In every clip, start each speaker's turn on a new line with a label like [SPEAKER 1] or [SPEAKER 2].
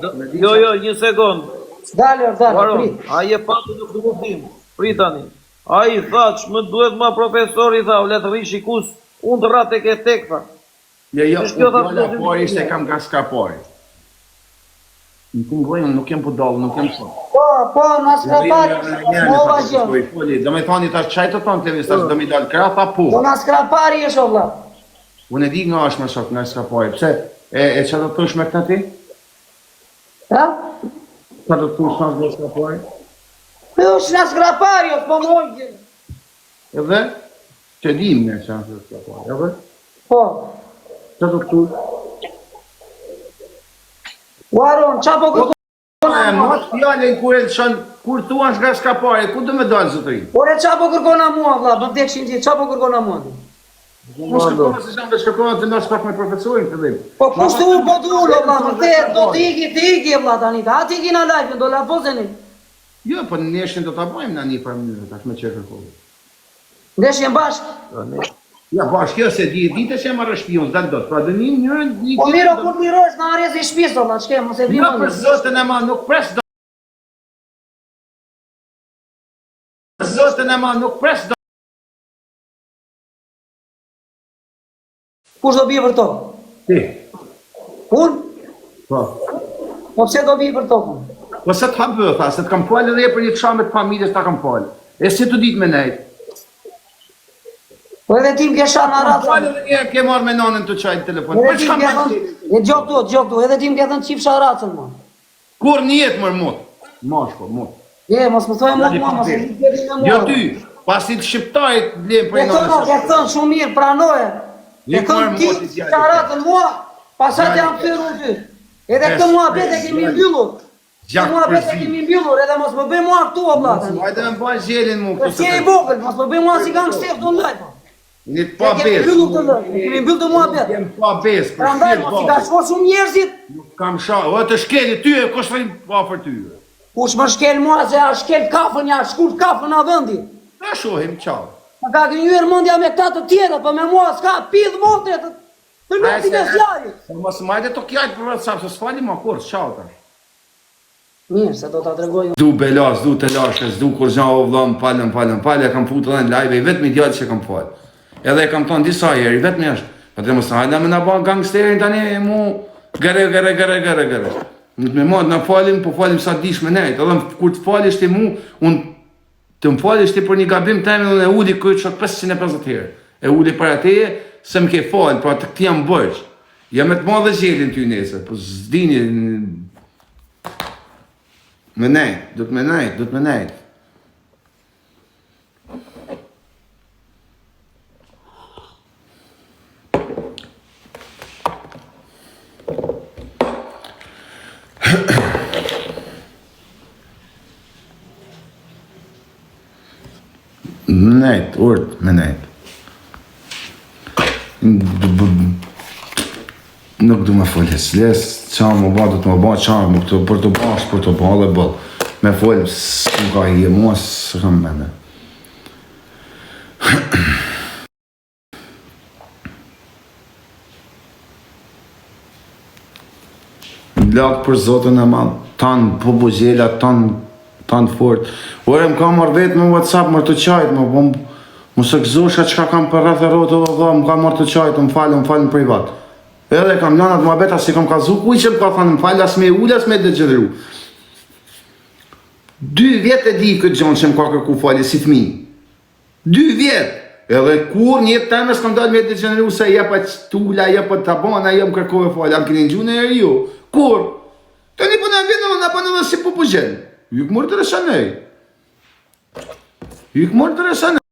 [SPEAKER 1] Jo, një sekund.
[SPEAKER 2] Dalë, prit.
[SPEAKER 1] A je pati në këmutim, pritani. A i tha që më duhet ma profesori, tha, u letë rishi kus, unë të ratë e ke tek, tha.
[SPEAKER 3] Jo, por ishte kam nga skapoj. Në kumë gojnë, nuk jem po dalë, nuk jem po.
[SPEAKER 2] Po, në skrapari, mova gjë.
[SPEAKER 3] Do me thoni ta qaj të tonë të vistas, do me dalë krata, po.
[SPEAKER 2] Po në skrapari e shovla.
[SPEAKER 3] Unë e di nga është më shok, nga skapoj. Pse, e që do të tush me këta ti?
[SPEAKER 2] Ha?
[SPEAKER 3] Që do të tush nga skapoj?
[SPEAKER 2] Po është në skrapari, po mojë.
[SPEAKER 3] Edhe? Që dim nga që në skapoj, edhe?
[SPEAKER 2] Po.
[SPEAKER 3] Që do të tush?
[SPEAKER 2] Uaron, qa po kërkona mua?
[SPEAKER 3] Mos fjallin kur tu anë nga skapoj, ku do me dalë zëtëri?
[SPEAKER 2] Ore, qa po kërkona mua, vla, më tek shimë ti, qa po kërkona mua?
[SPEAKER 3] Mos shkërkona se shanë dhe shkërkona të nërë shkak me profesorin të dhim.
[SPEAKER 2] Po kushtu u po t'ullo, vla, më te, do t'iki, vla, tanita, a t'iki në lajfën, do la pozeni.
[SPEAKER 3] Jo, po në neshin do t'a bojmë në një për mënyrë, tash me që kërkohë.
[SPEAKER 2] Ndeshjen bashkë?
[SPEAKER 3] Ja, bashkë, kjo se dite që e marrë shpion, s'dal dot, pra dhe një njërën...
[SPEAKER 2] Po miro, kur mirosh në arjes i shpisë, vla, qke, mos e
[SPEAKER 3] Ja, për zotën e ma, nuk pres do... Për zotën e ma, nuk pres do...
[SPEAKER 2] Kush do bje për tokë?
[SPEAKER 3] Ti?
[SPEAKER 2] Unë?
[SPEAKER 3] Po.
[SPEAKER 2] Po pse do bje për tokë?
[SPEAKER 3] Po se t'ha bërë, tha, se t'kam falë edhe për një shamet familjes t'a kam falë. E si t'u ditë me nejtë.
[SPEAKER 2] Po edhe tim ke shanë aratë.
[SPEAKER 3] Falë edhe një ke marrë me nanën të qajtë telefon.
[SPEAKER 2] Edhe tim ke thënë, e gjoktu, edhe tim ke thënë qip sharatën, ma.
[SPEAKER 3] Kur njëtë mërë motë? Mashko, motë.
[SPEAKER 2] Je, mos më thojë motë, mos më thojë motë.
[SPEAKER 3] Jo ty, pasi të shqiptajt blenë për nanës.
[SPEAKER 2] E thënë shumë mirë, pranoje. E thënë ti sharatën mua, pasat jam përru ty. Edhe këtë mua bete kemi mbyllur. Mua bete kemi mbyllur, edhe mos më bëj mua këtu, o blatë.
[SPEAKER 3] Hajde me bëj gjelin mu
[SPEAKER 2] këtu. Si e i vogël, mos më bëj mua si gangster të ndaj,
[SPEAKER 3] Një të pa besë.
[SPEAKER 2] Kemi mbyllë të mua betë.
[SPEAKER 3] Jem pa besë, për
[SPEAKER 2] Prandaj, mos i ka shko shumë njerëzit.
[SPEAKER 3] Nuk kam shak, o të shkeli ty e kush fajnë pa për ty.
[SPEAKER 2] Kush më shkel mua se a shkel kafën, ja shkurt kafën a vëndi.
[SPEAKER 3] Na shohim, qau.
[SPEAKER 2] Ma ka gënjur mendja me këta të tjera, po me mua s'ka pidh motre të lutin e fjarit.
[SPEAKER 3] Mos majde të kjajt për WhatsApp, se s'fali ma kur, qau tash.
[SPEAKER 2] Mirë, se do t'a tregoj.
[SPEAKER 3] Du belas, du të lashkës, du kur gja o vlam, palën, kam futur edhe në live, vetëm i djallë që kam falë. Edhe kam thonë disa jeri, vetëm jashtë. Pa të mos hajda me nga ba gangsterin tani mu gërë. Në të me madë nga falim, po falim sa dish me nejtë. Edhe kur të falisht ti mu, unë të më falisht ti për një gabim të emin, unë e uli këtë qëtë 550 herë. E uli për ateje, se më ke falë, pra të këti jam bërgjë. Jam e të madhe gjelin ty nese, po zdini... Me nejtë, du të me nejtë. Menejt, urt, menejt. Nuk du me foljes, les, qa më ba, du të më ba, qa më për të bash, për të ba, dhe bëll. Me foljes, s'ka i e mua, s'kam mene. Lakë për zotën e madhë, tanë po bugjela, tanë fort. Ore më kam marrë vetë me WhatsApp, mërë të qajtë, më së këzusha qka kam për rrëth e rotë, më kam marrë të qajtë, më falë në privat. Edhe kam njanat më beta, si kam kazu, kuj që më ka thënë, më falë, as me ullë, as me dëgjëdru. 2 vjetë e di këtë gjonë që më ka kërku falë, si fmi. 2 vjetë. Edhe kur një temes kam dalë me dëgjëdru, se jepa qtula, jepa tabana, jem kërkove falë, am kini në gjune e ju. Kur? Të një përnë e vjetë, në përnë dhe si po gjenë. Ju këmërë të resanej. Ju këmërë të resanej.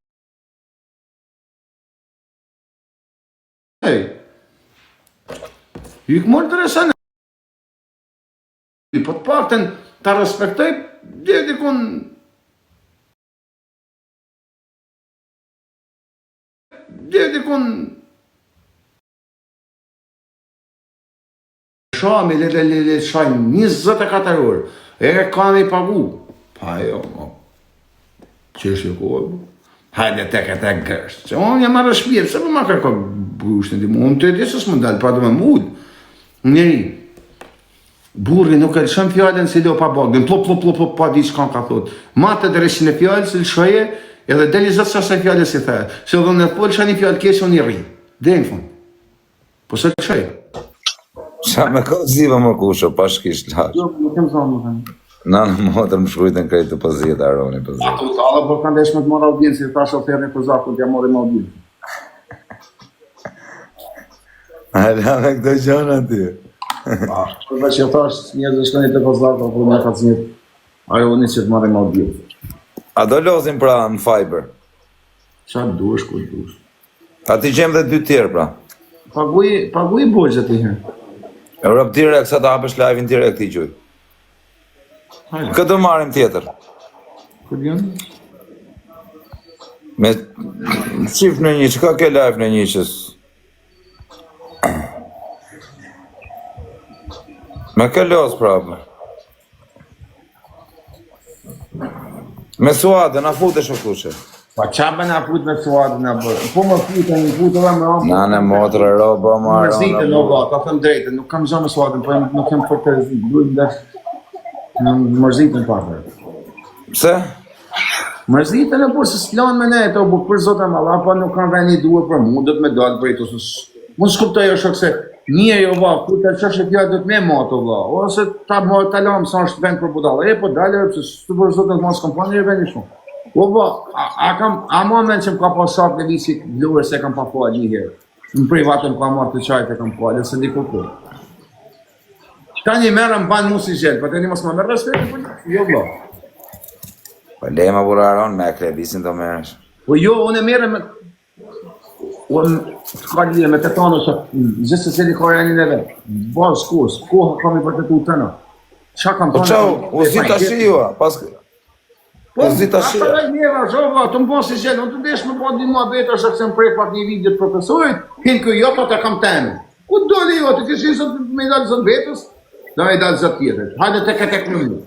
[SPEAKER 3] Ju këmërë të resanej. Po të pakten të respektoj, dhe dikun... Shami, le shajnë 24 orë. E kam i pagu. Pa jo, që është jo kohë, hajde tek gërështë. Që unë jam marrë shpirë, se më ma kërko brushtë në dimu, unë të e disë së më dalë, pra do me mudë. Njëri. burri nuk e lëshon fjallën si do pa bagën, plop, pa di çka ka thot. Matë të dreshin e fjallë, si lëshoje, edhe deli zëtë sa se fjallë si the. Se dhe në polë shani fjallë kesë, unë i rri. Dhe në fund. Po se lëshoje.
[SPEAKER 4] Qa me ka ziva më kusho, pa shkish lash.
[SPEAKER 1] Jo, nuk kem thonë më thënë.
[SPEAKER 4] Në motër më shkrujtën krejtë për zjetë, aroni për zjetë.
[SPEAKER 3] Ato talë, por kanë desh me të marrë audiencë, si ta shoferin për zakon, t'ja morim audiencë.
[SPEAKER 4] Hala me këto gjona ty.
[SPEAKER 3] Përve që thash, njerëzë shkënit e për zakon, për me ka të njët, ajo unë që të marrim audiencë.
[SPEAKER 4] A do lozim pra në Fiber?
[SPEAKER 3] Qa duesh, ku duesh.
[SPEAKER 4] A ti gjem dhe 2 tjerë pra?
[SPEAKER 3] Paguj bojgjët i herë.
[SPEAKER 4] Europe Direct, sa ta hapësh live-in direct i gjuj. Këtë do marim tjetër.
[SPEAKER 3] Këtë janë?
[SPEAKER 4] Me qif në një, që ka ke live në një qës? Me ke los prapë. Me suadën, a futesh o kushe?
[SPEAKER 3] Pa qabe nga put me suadën nga bërë. Po më futë, një futë dhe me amë.
[SPEAKER 4] Na në motrë, roba, marë.
[SPEAKER 3] Mërzitën, no ba, ta thëm drejtën, nuk kam zonë me suadën, po nuk kem për të rëzit. Duhet ndesh në mërzitën parë.
[SPEAKER 4] Pse?
[SPEAKER 3] Mërzitën e po se s'lan me ne, to, bu për zotë e mala, pa nuk kam veni duhe për mu, do të me dalë për i të sus. Mund shkuptoj o shok se një jo va, ku të qështë e tja do të me mato va, ose ta më të lamë sa është vend për budale, po dalë, pëse së për zotë në të mos kompani e veni shumë. O va, a moment që më ka pasat në visit lurë se kam pa po një herë. Në privatën ka marrë të qajtë e kam po, dhe se ndiko për. Ka një merë më banë mu si gjelë, për të një mos më merë respekti për një, jo va.
[SPEAKER 4] Po lema buraron me krevisin të merësh.
[SPEAKER 3] Po jo, unë e merë me... Unë ka lidhe me të tonë, që gjithë se cili ka janin e vetë. Bazë kurs, kohë kam i për të tu të në. Qa kam
[SPEAKER 4] Po
[SPEAKER 3] tonë...
[SPEAKER 4] qau, u zi të shijua, pas...
[SPEAKER 3] Po,
[SPEAKER 4] u zi të shijua.
[SPEAKER 3] ata e njëra, zhova, të më po si gjelë, unë të desh më po një mua beta, shë se më prej pat një video të profesorit, hinë kjo jo, të kam temë. Ku të doli jo, të këshin sot me i dalë zëtë vetës, da me i dalë zëtë tjetër. Hajde të këtë në mu.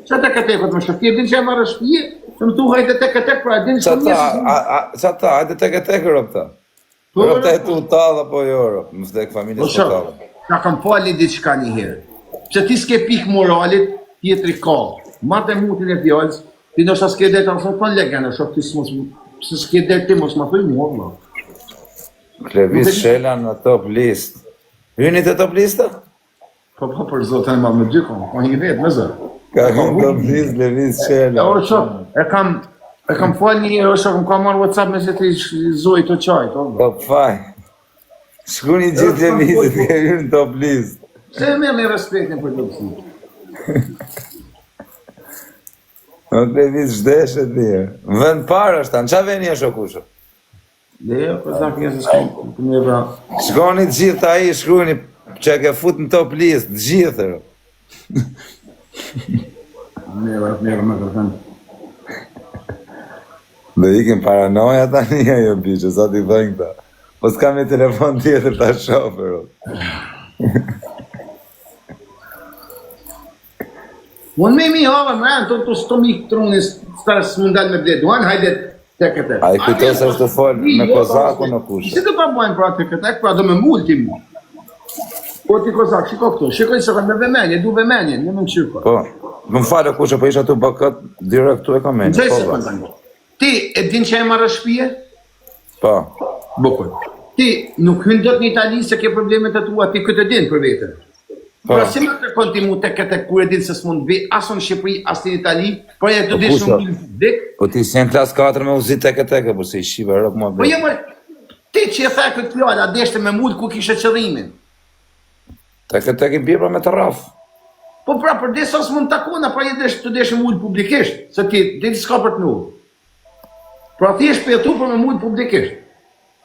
[SPEAKER 3] Qa të këtë këtë më shëftir, din që e marrë shpije, të më tu hajde të këtë pra, din që
[SPEAKER 4] Qa ta, hajde të këtë rëpta. Rëpta e tu talë apo jo rëpë, më vdek familjes të talë.
[SPEAKER 3] Ka kam pali diçka një herë. Që ti s'ke pik moralit, tjetri ka. Mate mutin e fjallës, ti nështë s'ke dhe të nësë të në legene, shok ti se s'ke dhe ti mos ma thuj mua, ma.
[SPEAKER 4] Klevis Shela në top list. Hyni të top lista?
[SPEAKER 3] Po për zotën e ma me dy kom, po një vetë, me zërë.
[SPEAKER 4] Ka kom top list, Klevis Shela.
[SPEAKER 3] O shok, e kam fal një herë, o shok, më ka marrë WhatsApp me se të zoj të qajt, o.
[SPEAKER 4] Po faj. Shkuni gjithë Klevisit, ke hynë top list.
[SPEAKER 3] Se me respektin për të pësi.
[SPEAKER 4] O Klevis shdeshe t'je. Në vend parë është ta, në qa veni është o kusho?
[SPEAKER 3] Dhe, po zak një se s'kom, të një vra.
[SPEAKER 4] Shkoni gjithë ta i, shkruni që e ke fut në top list, gjithë.
[SPEAKER 3] Një vra, me kërëtën.
[SPEAKER 4] Dhe ikim paranoja ta një jo biqë, sa t'i dhënë këta. Po s'kam një telefon tjetër ta shofer.
[SPEAKER 3] Unë me mi hava, man, të së të mikë trunis, së mundal me bledu, anë hajde të këtë.
[SPEAKER 4] A i kujtos është të folë me Kozaku në kushë.
[SPEAKER 3] Si të pa bojnë pra të këtë, pra do me mullë ti mu. Po ti Kozak, shiko këtu, shikoj se me vemenje, du vemenje, në më në qyko.
[SPEAKER 4] Po, më falë kushë, po isha tu bakët, direkt tu e ka menjë.
[SPEAKER 3] Gjaj se këndë. Ti, e din që e marrë shpije?
[SPEAKER 4] Po.
[SPEAKER 3] Bukur. Ti, nuk hyndët një Itali se ke problemet e tua, ti këtë din për vetën. Pra si më të konti mu të këtë kur e din se s'mund bëj aso në Shqipëri, asë në Itali, por e të dishë në dik.
[SPEAKER 4] Po ti si në klas 4 me uzit teke, po se i shive rëpë më
[SPEAKER 3] Po
[SPEAKER 4] bëj.
[SPEAKER 3] jo më, ti që e thaj këtë fjallë, a deshte me mullë ku kishe qëllimin.
[SPEAKER 4] Teke i bje pra me të rafë.
[SPEAKER 3] Po pra për desa s'mund takona, pra të deshte mullë publikisht, se ti s'ka për të nullë. Pra thjesht për tu për me mullë publikisht.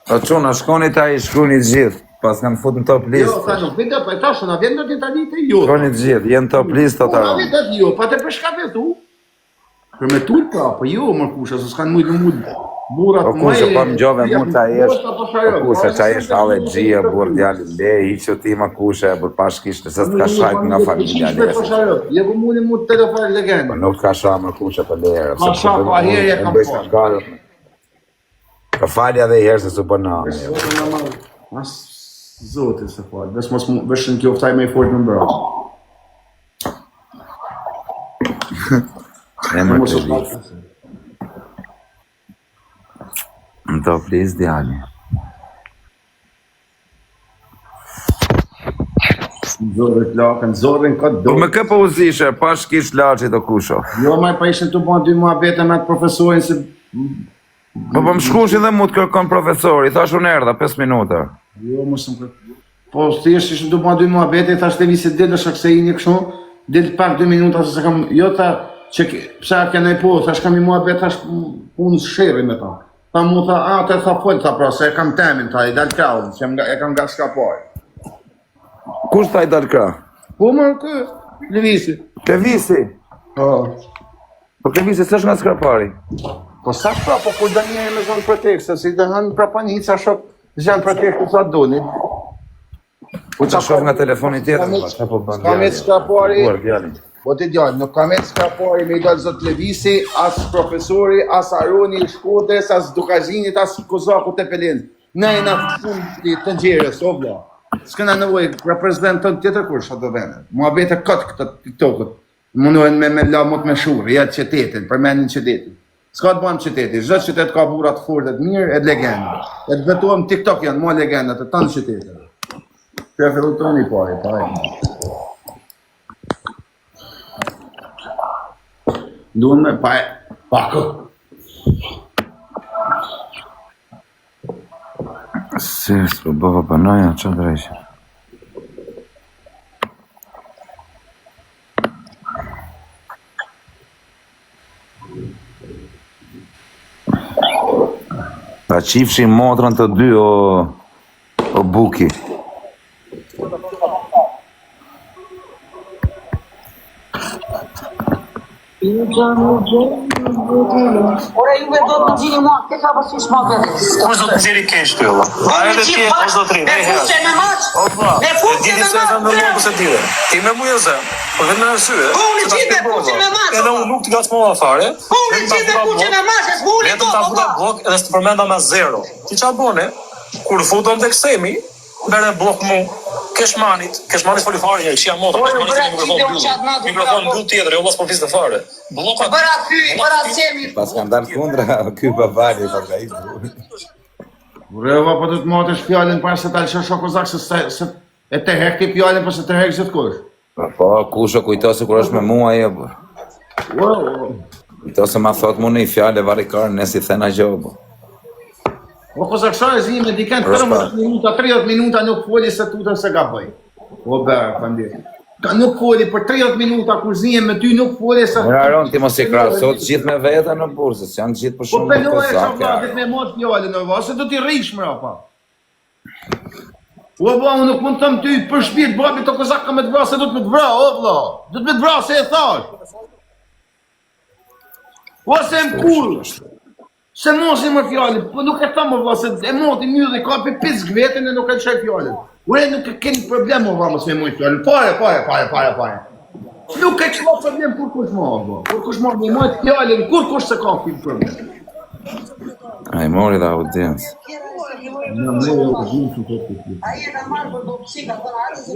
[SPEAKER 4] O quna, shkoni ta i shkruni gjithë, pas kanë fut në top list.
[SPEAKER 3] Jo, tha nuk vete, pa e tashë, na vjen në Itali të jo.
[SPEAKER 4] Shkoni gjithë, jenë top list të
[SPEAKER 3] Po
[SPEAKER 4] ta.
[SPEAKER 3] na vete jo, pa të përshka për tu. Për me tull pra, po jo, më kusha, se s'kanë mullë burat
[SPEAKER 4] O kushe, pa më gjove mu qa jesh, o kushe qa jesh ale gjia, bur djali le, i që ti ma kushe, bur pashkisht, se s'ka shajt nga familja leshe.
[SPEAKER 3] Je po mullë mu të telefon legendë.
[SPEAKER 4] Nuk ka sha më kushe për lere.
[SPEAKER 3] Ka sha, pa herë e kam po.
[SPEAKER 4] Ka falja dhe i herë se su për në
[SPEAKER 3] As zote se falë, vesh në kjo oftaj me i fort në mbra.
[SPEAKER 4] Emër të ditë. Më të plis djali.
[SPEAKER 3] Zorën lakën, zorën këtë
[SPEAKER 4] Po
[SPEAKER 3] do.
[SPEAKER 4] me kë po uzishe, pa shkish laçi të kusho.
[SPEAKER 3] Jo, ma pa ishin të bën 2 muhabete me atë profesorin se...
[SPEAKER 4] Po më shkush edhe mu të kërkon profesori, thash unë erdha 5 minuta.
[SPEAKER 3] Jo, mos më kërkon. Po, thjesht ishin të bën 2 muhabete, thash të visi dilë, shak se i një kështu, dilë pak 2 minuta, se kam... Jo ta, që pse a kena i po, thash kam i muhabet, thash unë shërri me ta. Ta mu tha, a, te tha fol, tha pra, se e kam temin, ta, i dal krau, që e kam nga shkapoj.
[SPEAKER 4] Kush ta i dal kra?
[SPEAKER 3] Po, më kë, Levisi.
[SPEAKER 4] Levisi?
[SPEAKER 3] Po.
[SPEAKER 4] Po Levisi s'është nga skrapari.
[SPEAKER 3] Po sa pra, po kur do njëri me zonë pretekste, si dhe hanë prapanic, a shok, zhanë pretekste sa doni.
[SPEAKER 4] Po qa shof nga telefoni tjetër, qa po bën
[SPEAKER 3] Ka me të skrapari,
[SPEAKER 4] djali.
[SPEAKER 3] po ti djallë, nuk ka me të skrapari me i dalë zot Levisi, as profesori, as Aroni, Shkodres, as Dukazhinit, as Kozaku të Pelin. Ne e na fund të nxjerës, o vla. S'këna nevoj, reprezentant tjetër kur shë do vene. Muhabete këtë këtë TikTokët. Mundohen me la mot me shurë, ja qytetin, përmenin qytetin. S'ka të bëjmë qyteti, çdo qytet ka burra të fortë të mirë, e legenda. E të vetuam TikTok janë mua legenda të tanë qytetet. Që e fillu toni pari, Duhen me pakë.
[SPEAKER 4] Si, s'po bëva panaja, qa drejshë. Ta qifshin motrën të dy o buki.
[SPEAKER 2] Ore juve do të gjini mua, ke ka pasysh ma për.
[SPEAKER 5] Kush do të nxjerrë keq ty valla? A edhe ti kush do të rri?
[SPEAKER 2] Me fuqe me maç. Me fuqe me maç.
[SPEAKER 5] Ti me mua zë. Po vetëm arsye.
[SPEAKER 2] Po unë gjithë me fuqe me maç.
[SPEAKER 5] Edhe unë nuk të gacmova fare.
[SPEAKER 2] Po unë gjithë me fuqe me maç, s'vuli
[SPEAKER 5] Vetëm
[SPEAKER 2] to.
[SPEAKER 5] ta futa blok edhe të përmenda me 0. Ti ç'a bone? Kur futëm tek Semi, bëre blok mu Keshmanit foli fare njëri, qia motor, mikrofon mbyll tjetër, jo pas po fisë fare. Bloka
[SPEAKER 2] Bëra Semi.
[SPEAKER 4] Pas kam dalë kundra, ky babali, pas ka ishtë.
[SPEAKER 3] Ureva, po të të matësh fjallin para se talë që shokozak, se e të hek ti fjallin, po se të hek gjithë kush.
[SPEAKER 4] Po, kusho kujto se kur është me mua e, bër. Kujto se ma thot mu në i fjallë e varikarë, nësi thena gjo, bër.
[SPEAKER 3] Po kozakshar e zi me diken 13 minuta, 30 minuta nuk foli se tutën se ga bëj. O bërë, pëndi. Nuk foli për 30 minuta kur zi me ty nuk foli se...
[SPEAKER 4] Mërë Aron, ti mos i krasot gjithë me veta në bursës, janë gjithë për
[SPEAKER 3] Po
[SPEAKER 4] shumë në
[SPEAKER 3] pëllohet që
[SPEAKER 4] kozak.
[SPEAKER 3] vladit me mot fjallin në vasë, se do t'i rrish mëra pa. O ba, unë nuk mund të më ty për shpirt, babi të kozak ka me të vra, se do të me të vra, o vla. Do të me të vra, se e thash. O se më kur. Se mosi më fjallin, po nuk e thamë vla, se e moti mjë dhe ka për pisk vetën e nuk e qaj fjallin. Ure nuk e keni problem o vla mos me mujt fjallin, pare. Nuk e ka problem kur kush ma, kur kush ma me mujt fjallin, kur kush se ka këtë problem.
[SPEAKER 4] A i mori dhe audiencë.
[SPEAKER 2] Ai e ka marrë për do psika, për atë se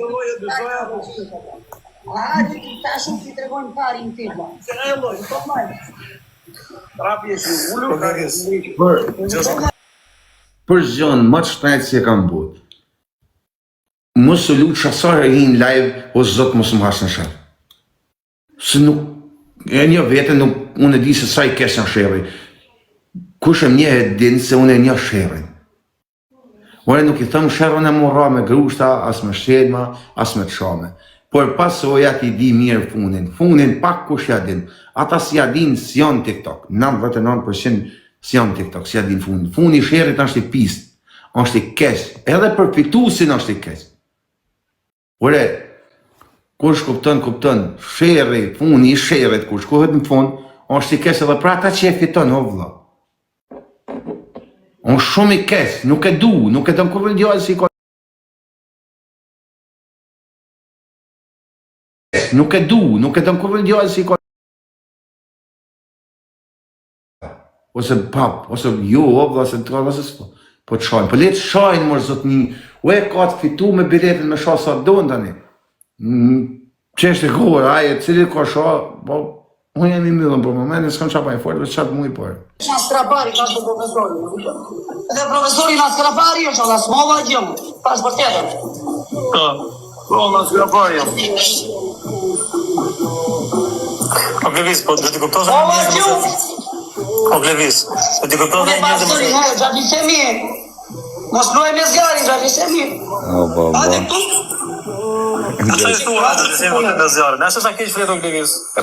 [SPEAKER 2] a di ti tash ti tregon parin ti.
[SPEAKER 3] Për zhjonë më të shtajtë si e kam bot. Mos u lutë shasare i në live, o zotë mos më hasë në shërë. Se nuk, e një vete, unë e di se sa i kesë në shërë. Kush e mje e dinë se unë e një shërën. Ore nuk i thëmë shërën e mora me grushta, as me shedma, as me të shame. Por pas o ja ti di mirë funin pak kush ja din. Ata si ja din si janë TikTok, 99% si janë TikTok, si ja din funin. Funi shërit është i pist, është i keq, edhe për fitusin është i keq. Ore, kush kupton, shëri, funi i shërit, kur shkohet në fund, është i keq edhe për ata që e fiton, o vëlla. Është shumë i keq, nuk e do kur vendjojë si ka. Nuk e do kur vendjojë si ka. Ose pap, ose jo, obla, se të ka s'po. Po të shajnë, po le të shajnë mërë zotni, u e ka të fitu me biletin me shah sa do në tani. Qeshtë e kohër, aje, cili ka shah, po, Unë jam I mbyllën për momentin, s'kam qa pa I fort, veç qatë mu I por.
[SPEAKER 2] Na skrapari, ka të profesori. Edhe profesori na skrapari është, Allah smova gjëmë. Pas për tjetër.
[SPEAKER 1] Po, na skrapari jam.
[SPEAKER 5] O Glevis, po dhe t'i kuptosh
[SPEAKER 2] Smova gjëmë.
[SPEAKER 5] O Glevis, dhe t'i kuptosh
[SPEAKER 2] Unë pastori, në gjatë semi. Mos luaj me zjarin, gjatë semi. Hajde këtu.
[SPEAKER 5] Asa ishtu unë atë të zemë të zjarë. Nëse sa keq fletë o Glevis.
[SPEAKER 2] Jo,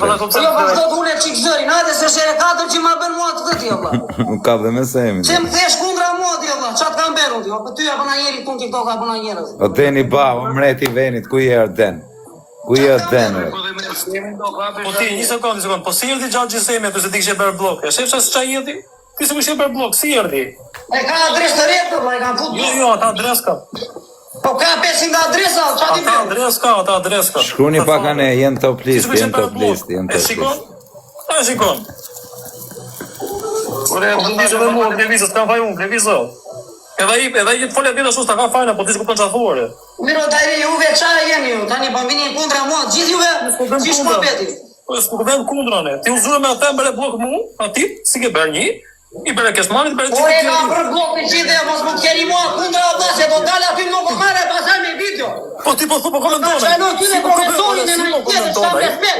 [SPEAKER 2] pas do t'unë e qikë zërin, hajde se shere 4 që ma bën mua të këtë jo, vla.
[SPEAKER 4] Nuk ka dhe me semi.
[SPEAKER 2] Se më thesh kundra mua t'jo, vla, qatë kam beru t'jo, për ty e pëna njeri t'un TikTok a pëna njerës.
[SPEAKER 4] O deni ba, o mreti venit, ku je Arden? Ku je Arden?
[SPEAKER 5] Po ti, një sekund, po si jërdi gjatë gjisemi atë se ti kështë bërë blok? E shef që qa jërdi? Ti se më kështë bërë blok, si jërdi?
[SPEAKER 2] E ka adres të retë, vla, e kam fut.
[SPEAKER 5] Jo, ata adres ka.
[SPEAKER 2] Po ka 500 adresa, qa ti bërë?
[SPEAKER 5] Ata adres ka.
[SPEAKER 4] Shkruni pak ane, jenë top list, jenë top list.
[SPEAKER 5] E shikon? A shikon? Ure, ndisë dhe mua, Glevisës, t'kam faj unë, Glevisë. Edhe I të folja tjeta shus, t'ka fajna, po ti s'kupton qa thuare.
[SPEAKER 2] Miro, tajri, juve qa jeni ju, tani po mbini kundra mua, gjithë juve, si shmo beti.
[SPEAKER 5] Po s'ku vend kundrane. Ti uzurë me atë bere blok mu, atit, si ke bërë një, I bere kesmanit, bere
[SPEAKER 2] Po e ka për blok në gjithë e mos më t'keri mua kundra ata, se do t'ale aty më këmare e pasaj me video.
[SPEAKER 5] Po ti po thu po komentone.
[SPEAKER 2] Ta qajno ty në profesorin e në një tjetë, shta respekt.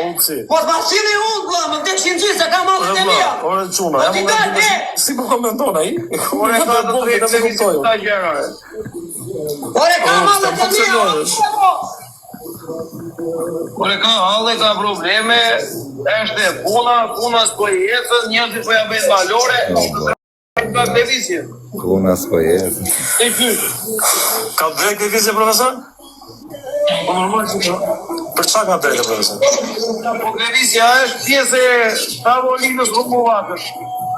[SPEAKER 2] Po t'ma shini unë, bla, më t'ek shinë gjithë, se ka malët e mija.
[SPEAKER 5] Ore quna,
[SPEAKER 2] Po t'i dal, be.
[SPEAKER 5] si po komentone, I?
[SPEAKER 1] Ore ka të drejtë se visë këta gjera.
[SPEAKER 2] Ore ka malët e mija,
[SPEAKER 1] Ore ka halle, ka probleme, është puna s'po I jetës, njerëzit po ja bëjnë valore, ka televizion.
[SPEAKER 4] Kuna s'po jesë.
[SPEAKER 1] E pyet.
[SPEAKER 5] Ka drejt e vizje, profesor?
[SPEAKER 1] Po normal që ka.
[SPEAKER 5] Për qa ka drejt e profesor?
[SPEAKER 1] Po televizja është pjesë e tavolinës rrumovakës.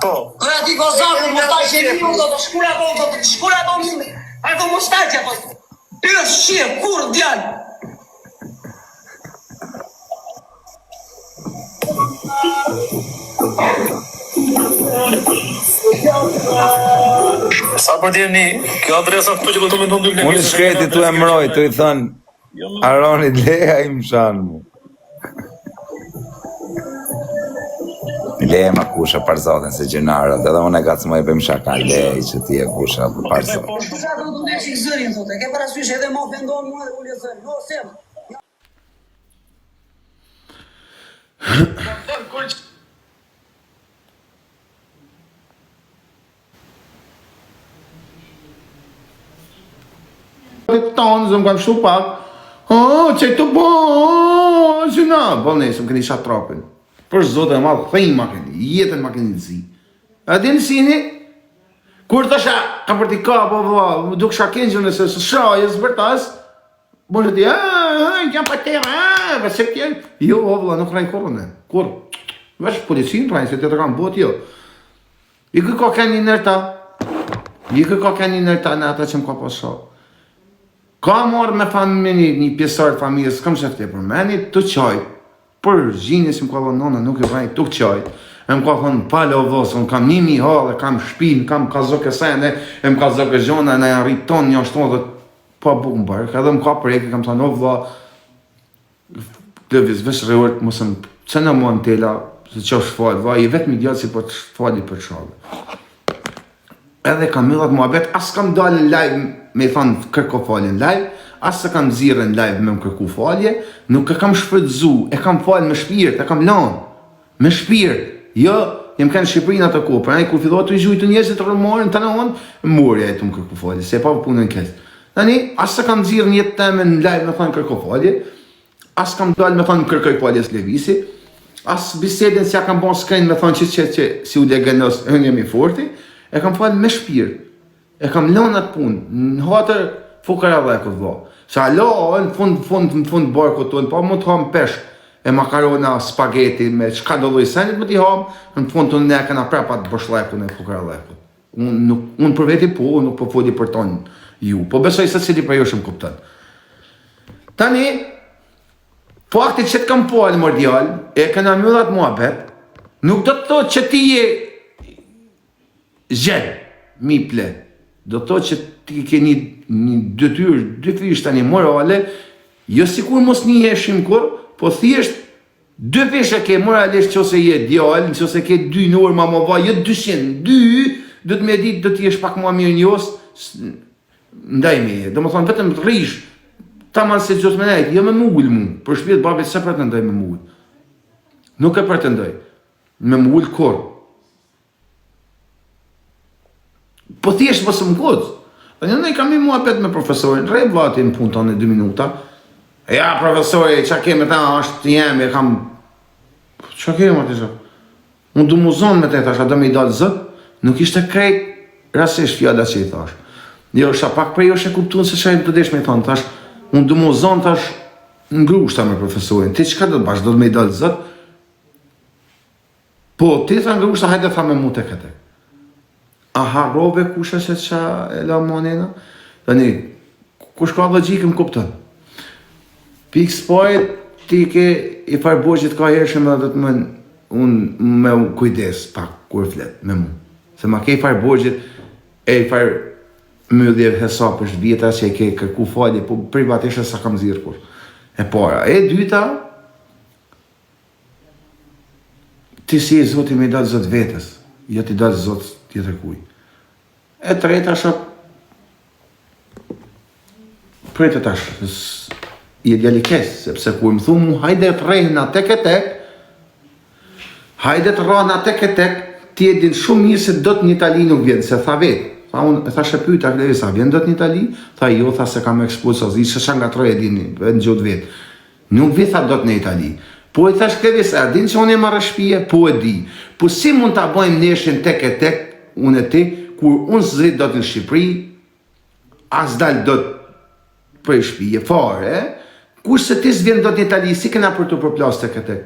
[SPEAKER 5] Po.
[SPEAKER 2] Kërë ati gozaku, më staj që një do të shkura do mime. Ato më staj që po. Ty është qie, kur djallë.
[SPEAKER 5] Sa për t'jeni, kjo adresa këtu që po komenton dy
[SPEAKER 4] Unë shkreti tu e mroj, tu I thënë, Aronit leja I mshanë mu. Leje ma kusha për zotin se gjinarët, edhe unë e gacë më I bëjmë shaka lej që ti e kusha për zotin.
[SPEAKER 2] Kusha do të në qikë zërin, thote, ke parasysh edhe më ofendon mua dhe ullë zërin, no, sem.
[SPEAKER 3] Tonë, zëmë kam shtu pak. Që të bo, që na. Po nëjë, sëmë këni shatë tropin. Për zote e madhë, thejnë ma këni, jetën ma këni zi. A di në sini, kur të shë, ka për t'i ka, po, duk shakenjë nëse së shajë, së bërtas, bo që ti, jam për tëra, vëse këtjen. Jo, vëlla, nuk rajnë korën e. Kur? Vesh policinë rajnë, se të të kam bot, jo. I kë ka këni nërta. I kë ka këni nërta në ata që më ka pasha. Ka marrë me familje, një pjesar të familjes, s'kam shefte për meni, të qaj, për gjinje si më ka thonë nona, nuk e vajnë të qaj, e më ka thonë pale o vosë, unë kam 1000 halë, kam shpinë, kam kazoke sene, e më kazoke zhona, në janë rriton një ashton dhe pa bukë më bërë, edhe më ka prejke, kam thonë, o vla, të vesh rëvërët, mësëm, që në mua në tela, se që është falë, vla, I vetë mi djallë si për fali për shalë. Edhe kam millat muhabet, as kam dalë live me thonë kërko falje në live, as se kam zirë në live me më kërku falje, nuk e kam shfrytzu, e kam falë me shpirt, e kam lanë, me shpirt. Jo, jem kanë Shqipërinë atë kohë, pra kur fillohet të gjujtë njerëzit të rëmorin, të në onë, morja e të më kërku falje, se pa punën në kesë. Tani, as se kam zirë një jetë teme në live me thonë kërko falje, as kam dalë me thonë kërkoj falje s'levisi, as bisedin si ja kam bon s'kajnë me thonë që si u legenos hënjemi forti, e kam falë me shpirt, e kam lënë atë punë, në hatër fukara dhe e këtë vlo. Sa lo, në fund barku tonë, pa më të hamë peshk, e makarona, spageti, me qka do lojë senit më t'i hamë, në fund të ne këna prepa të bëshleku në fukara dhe e këtë. Unë për veti po, nuk po foli për tonë ju, po besoj se cili për ju shumë kuptën. Tani, fakti që të kam falë mordjall, e këna myllat muhabet, nuk do të thot që ti je zgjerë, mi ple. Do të që ti ke një detyrë, dyfisht tani morale, jo sikur mos njiheshim kur, po thjesht 2 peshe ke moralisht që ose je djallë, që ose ke 2 norma më vaj, jo 200, 2, do të me ditë do t'jesh pak më mirë njës, ndaj me, do më thonë vetëm të rish, ta manë se gjos me nejtë, jo me mugull mu, për shpjet babit se pretendoj me mugull. Nuk e pretendoj, me mugull kur. Po thjesht mësë më kodë. Në kam i mua pet me profesorin, rej vlati në punë tonë 2 minuta. Ja, profesori, qa keme ta, është jemi, e kam... Qa keme, ati zë? Unë du mu zonë me te, tash, a do me i dalë zët, nuk ishte krejt rasisht fjalla që i thash. Jo, është pak prej është e kuptunë se që e të desh me i thonë, tash, unë du mu zonë, tash, ngrushta me profesorin, ti qka do të bash, do të me i dalë zët? Po, ti tha ngrushta, hajde tha me mu të këte. A harrove kusha se qa e la monena? Tani, kush ka logjikë më kuptën? Pikë spajt, ti ke i farë borgjit ka hershëm dhe të mënë, unë me kujdes pak kur flet me mu. Se ma ke i farë borgjit, e i farë mëdhje hesap është vjeta që e ke kërku falje, po privatisht sa kam zirë kur. E para. E dyta, ti si e zoti me i dalë zot vetës, jo ti dalë zot tjetër kuj. E treta shok, prejtë tash, i e djalikes, sepse kur më thumu, hajde të rejna tek e tek, hajde të rana tek e tek, ti e din shumë mirë se do të një Itali nuk vjen, se tha vetë. Tha unë, e tha shepyta këlevi, sa vjen do të një Itali? Tha jo, tha se kam ekspulsa, zi që nga troje dini, në gjotë vetë. Nuk vi tha do të në Itali. Po e thash këlevi, se a din që unë e marrë shpije? Po e di. Po si mund të abojmë neshin tek e tek, unë e ti, kur unë së zritë do të në Shqipëri, as dalë do të prej shpije, fare, kur se ti s'vjen do të një Itali, si kena për të përplas tek e tek?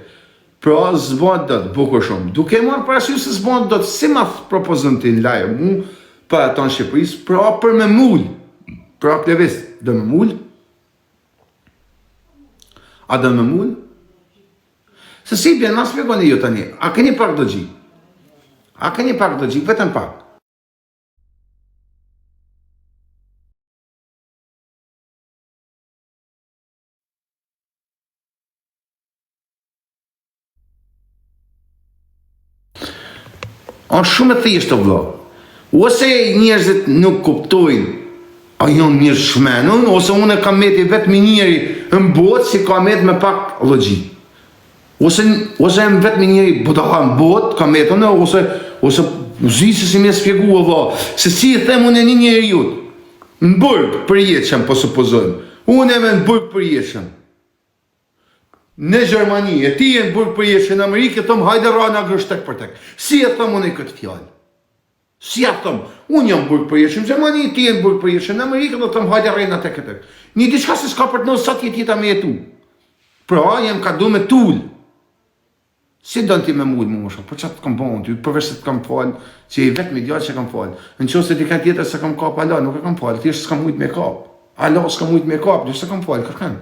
[SPEAKER 3] Pra, zbon do të bukur shumë. Duke marrë parasysh se zbon do të, si ma propozën ti në lajë mu, për ato në Shqipëris, pra për me mull. Pra plevis, do me mull? A do me mull? Se si bjen, na spjegoni ju tani, a keni pak do gjik? A keni pak do gjik, vetëm pak. Është shumë e thjeshtë vëlla. Ose njerëzit nuk kuptojnë, a janë njerëz shmenun, ose unë kam meti vetëm njëri në botë si kam met me pak logjik. Ose jam vetëm njëri budalla në botë, kam met unë, ose zi se si më shpjegua vëlla, se si e them unë një njeriu në burg për jetëshëm, po supozojmë. Unë e me në burg për jetëshëm. Në Gjermani, e ti e në burg për jetëshëm në Amerikë, e thëmë hajde rana grësht tek për tek. Si e thëmë unë e këtë fjallë? Si e thëmë, unë jam burg për jetëshëm në Gjermani, ti e në burg për jetëshëm në Amerikë, dhe thëmë hajde rana tek e tek. Një diçka se s'ka për të nësë sa tjeta me jetu. Pra, jem ka du me tull. Si do në ti me mullë më mësha, për qatë të kam bënë ty, përveç se të kam falë, që i vetë me djallë që kam falë. Në që se ti ka tjetër se kam kap ala, nuk e kam falë, thjesht s'kam mujt me kap. Ala s'kam mujt me kap, dhe se kam falë, kërkan.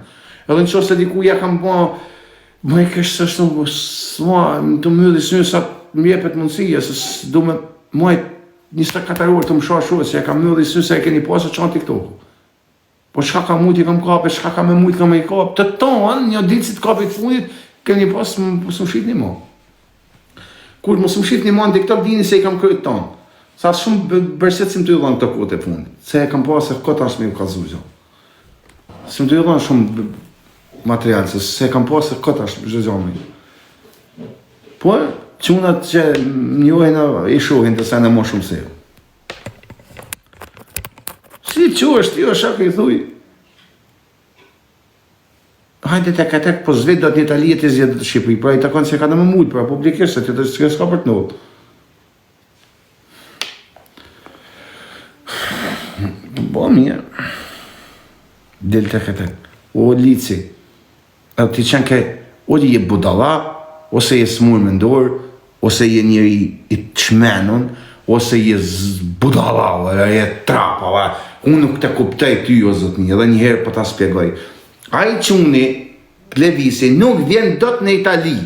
[SPEAKER 3] Edhe në që se dikuja kam bënë, më e kështë së shtu, të mëllis një sa më jepet mundësia, se du me majt 24 orë të më shashu, se e kam mëllis një se e keni pasë që anë TikTok. Po shka ka mujt i kam kape, shka ka me mujt kam e i kap, të tonë, një ditë si të kapit fundit, keni pasë më shit një ma. Kur më shit një ma në TikTok, dini se i kam kërët tonë. Sa shumë bërset si më të idhon këtë kote fundit, se e kam pasë e këtë ashtë me ju kalzuzjo. Si më të idhon shumë material, se kam pasë e këtë ashtë zhëzjome. Po, qunat që njojnë i shohin të sene më shumë se jo. Si që është, jo shakë i thuj. Hajde të këtë, po zvit do të një Itali e të zjedë të Shqipëri, pra i të konë se ka në më mullë, pra publikisht, se të të s'ka për të nëllë. Bo mirë. Del të këtë, o lici, e ti qenë ke, o je budala, ose je smur me ndorë, ose je njëri i qmenun, ose je budala, ose je trapa, unë nuk të kuptej ty, o zotni, edhe njëherë për ta spjegoj. Ai quni, plevisi, nuk vjen do të në Itali.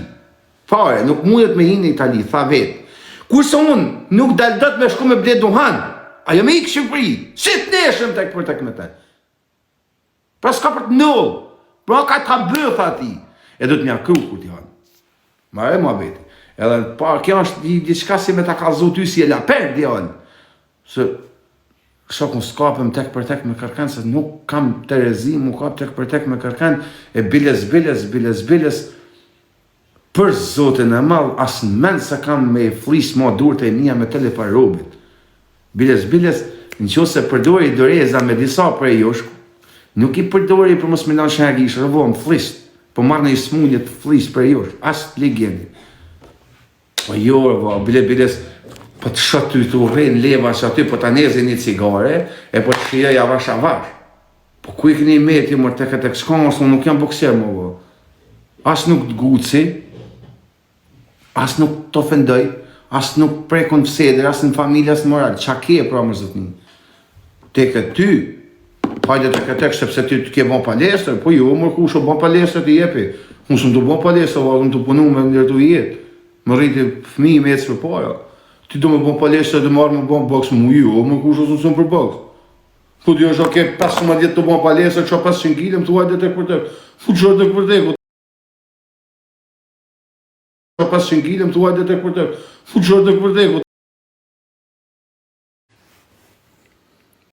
[SPEAKER 3] Fare, nuk mundet me hinë në Itali, tha vetë. Kurse unë, nuk dal do të me shku me ble duhan. Ajo me ikë Shqipëri. Si të neshëm tek për tek me te. Pra s'ka për të nëllë. Pra ka të bëth ati. E do të mja kru kur t'i hanë. Mare ma beti. Edhe pa, kjo është diçka si me ta kallzu ty si e laper djallë. Se shok më skapëm tek për tek me kërkan, se nuk kam terezi, mu kap tek për tek me kërkan, e biles, për zotin e madh, as në mend se kam me flis ma durët e mija me teleparobit. Biles, në që se përdori doreza me disa prej josh, nuk i përdori për mos me lanë shënjagi, shërëvo më flis, po marrë në i smunje të flis prej josh, as të legendi. Po jo, biles, po të shot ty të urejnë leva që aty, po të anezi një cigare, e po të shia javash avash. Po ku i këni meti, mërë të këtë ekskons, nuk jam bokser, më as nuk të guci, as nuk të ofendoj, as nuk prekon pëseder, as në familje, as në moral, qa ke pra më zëtni? Te këtë ty, hajde të këtë sepse ty të ke bon palestër, po jo, mërë ku shë bon palestër të jepi, unë së më të bon palestër, unë të punu me ndërtu jetë, më rriti fëmi me ecë për para. Ti do me bon palestra dhe marrë me bon boks, më ju, më kush ose nësëm për boks. Po ti është oke 15 të bon palestra, që 500 kg, më të vajtë tek për tek. Po që tek për tek, 500 kg, më të vajtë tek për tek. Po që tek për tek,